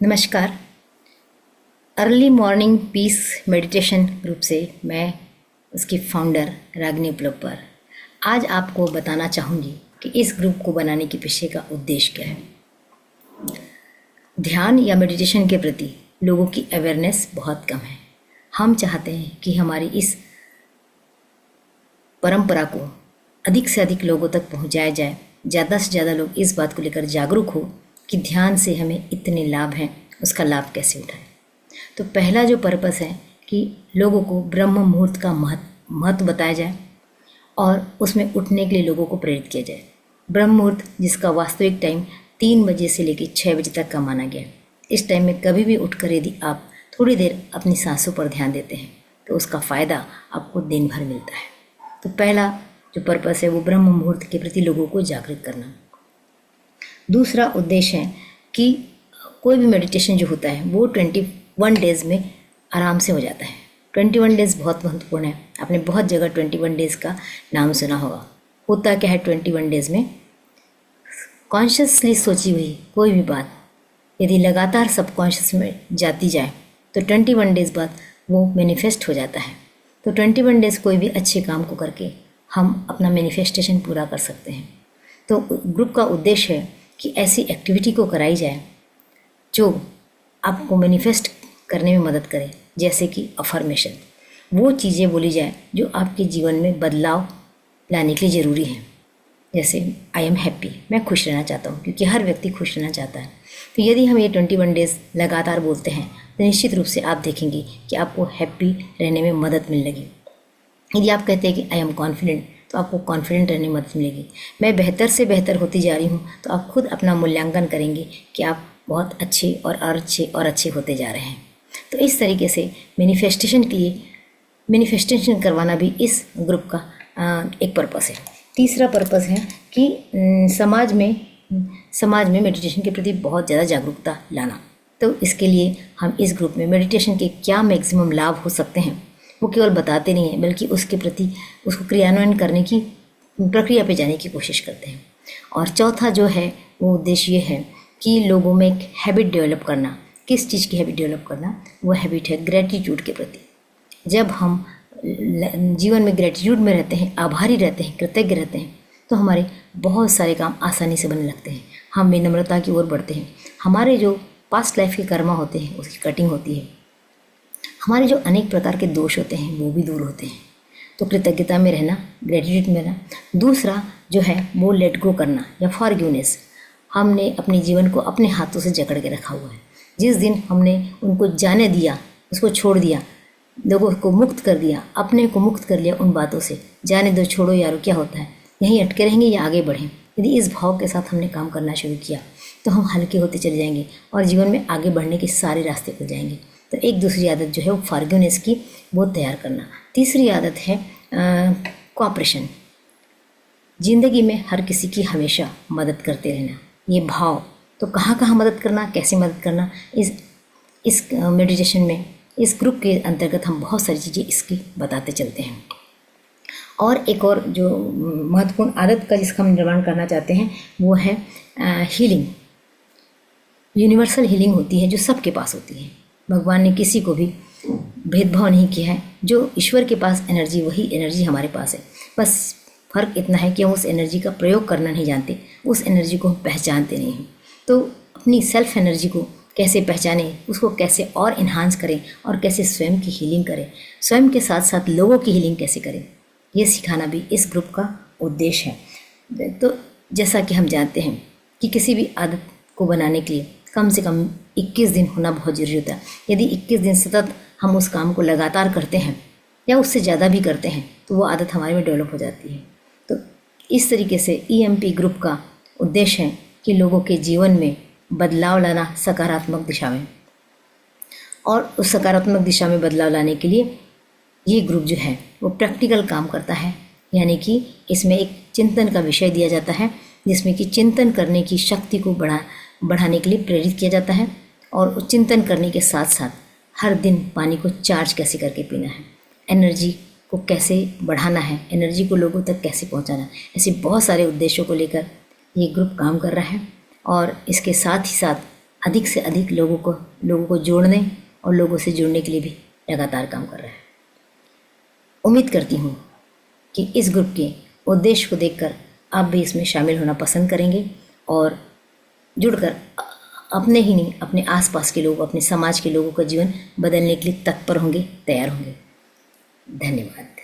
नमस्कार। Early morning peace meditation group से मैं उसकी फाउंडर रागिनी उपलोपर आज आपको बताना चाहूँगी कि इस ग्रुप को बनाने के पीछे का उद्देश्य क्या है। ध्यान या मेडिटेशन के प्रति लोगों की अवेयरनेस बहुत कम है। हम चाहते हैं कि हमारी इस परंपरा को अधिक से अधिक लोगों तक पहुंचाया जाए, ज़्यादा से ज़्यादा लोग इस बात को लेकर जागरूक हो कि ध्यान से हमें इतने लाभ हैं, उसका लाभ कैसे उठाएं। तो पहला जो पर्पस है कि लोगों को ब्रह्म मुहूर्त का महत्व बताया जाए और उसमें उठने के लिए लोगों को प्रेरित किया जाए। ब्रह्म मुहूर्त जिसका वास्तविक टाइम 3 बजे से लेकर 6 बजे तक का माना गया। इस टाइम में कभी भी उठकर यदि आप थोड़ी देर अपनी सांसों पर ध्यान देते हैं तो उसका फ़ायदा आपको दिन भर मिलता है। तो पहला जो पर्पस है वो ब्रह्म मुहूर्त के प्रति लोगों को जागृत करना। दूसरा उद्देश्य है कि कोई भी मेडिटेशन जो होता है वो 21 डेज़ में आराम से हो जाता है। 21 डेज़ बहुत महत्वपूर्ण है। आपने बहुत जगह 21 डेज़ का नाम सुना होगा। होता क्या है 21 डेज़ में, कॉन्शियसली सोची हुई कोई भी बात यदि लगातार सबकॉन्शियस में जाती जाए तो 21 डेज़ बाद वो मैनिफेस्ट हो जाता है। तो 21 डेज़ कोई भी अच्छे काम को करके हम अपना मैनिफेस्टेशन पूरा कर सकते हैं। तो ग्रुप का उद्देश्य है कि ऐसी एक्टिविटी को कराई जाए जो आपको मैनिफेस्ट करने में मदद करे, जैसे कि अफर्मेशन। वो चीज़ें बोली जाए जो आपके जीवन में बदलाव लाने के लिए ज़रूरी हैं। जैसे आई एम हैप्पी, मैं खुश रहना चाहता हूँ, क्योंकि हर व्यक्ति खुश रहना चाहता है। तो यदि हम ये 21 डेज़ लगातार बोलते हैं तो निश्चित रूप से आप देखेंगे कि आपको हैप्पी रहने में मदद मिलने लगी। यदि आप कहते हैं कि आई एम कॉन्फिडेंट, तो आपको कॉन्फिडेंट रहने में मदद मिलेगी। मैं बेहतर से बेहतर होती जा रही हूँ, तो आप खुद अपना मूल्यांकन करेंगे कि आप बहुत अच्छे और अच्छे होते जा रहे हैं। तो इस तरीके से मैनिफेस्टेशन करवाना भी इस ग्रुप का एक पर्पस है। तीसरा पर्पस है कि समाज में मेडिटेशन के प्रति बहुत ज़्यादा जागरूकता लाना। तो इसके लिए हम इस ग्रुप में मेडिटेशन के क्या मैक्सिमम लाभ हो सकते हैं वो केवल बताते नहीं हैं, बल्कि उसके प्रति उसको क्रियान्वयन करने की प्रक्रिया पे जाने की कोशिश करते हैं। और चौथा जो है वो उद्देश्य ये है कि लोगों में एक हैबिट डेवलप करना। किस चीज़ की हैबिट डेवलप करना? वो हैबिट है ग्रेटिट्यूड के प्रति। जब हम जीवन में ग्रेटिट्यूड में रहते हैं, आभारी रहते हैं, कृतज्ञ रहते हैं, तो हमारे बहुत सारे काम आसानी से बनने लगते हैं। हम विनम्रता की ओर बढ़ते हैं। हमारे जो पास्ट लाइफ के कर्मा होते हैं उसकी कटिंग होती है। हमारे जो अनेक प्रकार के दोष होते हैं वो भी दूर होते हैं। तो कृतज्ञता में रहना, ग्रेटिट्यूड में रहना। दूसरा जो है वो लेट गो करना या फॉरगिवनेस। हमने अपने जीवन को अपने हाथों से जकड़ के रखा हुआ है। जिस दिन हमने उनको जाने दिया, उसको छोड़ दिया, लोगों को मुक्त कर दिया, अपने को मुक्त कर लिया उन बातों से, जाने दो, छोड़ो यारो, क्या होता है, यहीं अटके रहेंगे या आगे बढ़ें। यदि इस भाव के साथ हमने काम करना शुरू किया तो हम हल्के होते चले जाएंगे और जीवन में आगे बढ़ने के सारे रास्ते खुल जाएंगे। तो एक दूसरी आदत जो है वो फॉरगिवनेस की, वो तैयार करना। तीसरी आदत है कोऑपरेशन। जिंदगी में हर किसी की हमेशा मदद करते रहना, ये भाव। तो कहाँ कहाँ मदद करना, कैसे मदद करना, इस मेडिटेशन में, इस ग्रुप के अंतर्गत हम बहुत सारी चीज़ें इसकी बताते चलते हैं। और एक और जो महत्वपूर्ण आदत का जिसका हम निर्माण करना चाहते हैं वो है हीलिंग। यूनिवर्सल हीलिंग होती है जो सबके पास होती है। भगवान ने किसी को भी भेदभाव नहीं किया है। जो ईश्वर के पास एनर्जी, वही एनर्जी हमारे पास है। बस फ़र्क इतना है कि हम उस एनर्जी का प्रयोग करना नहीं जानते, उस एनर्जी को हम पहचानते नहीं हैं। तो अपनी सेल्फ एनर्जी को कैसे पहचानें, उसको कैसे और इन्हांस करें और कैसे स्वयं की हीलिंग करें, स्वयं के साथ साथ लोगों की हीलिंग कैसे करें, ये सिखाना भी इस ग्रुप का उद्देश्य है। तो जैसा कि हम जानते हैं कि किसी भी आदत को बनाने के लिए कम से कम 21 दिन होना बहुत ज़रूरी होता है। यदि 21 दिन सतत हम उस काम को लगातार करते हैं या उससे ज़्यादा भी करते हैं तो वो आदत हमारे में डेवलप हो जाती है। तो इस तरीके से EMP ग्रुप का उद्देश्य है कि लोगों के जीवन में बदलाव लाना सकारात्मक दिशा में। और उस सकारात्मक दिशा में बदलाव लाने के लिए ये ग्रुप जो है वो प्रैक्टिकल काम करता है। यानी कि इसमें एक चिंतन का विषय दिया जाता है जिसमें कि चिंतन करने की शक्ति को बढ़ाने के लिए प्रेरित किया जाता है। और चिंतन करने के साथ साथ हर दिन पानी को चार्ज कैसे करके पीना है, एनर्जी को कैसे बढ़ाना है, एनर्जी को लोगों तक कैसे पहुंचाना है, ऐसे बहुत सारे उद्देश्यों को लेकर ये ग्रुप काम कर रहा है। और इसके साथ ही साथ अधिक से अधिक लोगों को जोड़ने और लोगों से जुड़ने के लिए भी लगातार काम कर रहा है। उम्मीद करती हूँ कि इस ग्रुप के उद्देश्य को देखकर आप भी इसमें शामिल होना पसंद करेंगे और जुड़कर अपने ही नहीं, अपने आसपास के लोग, अपने समाज के लोगों का जीवन बदलने के लिए तत्पर होंगे, तैयार होंगे। धन्यवाद।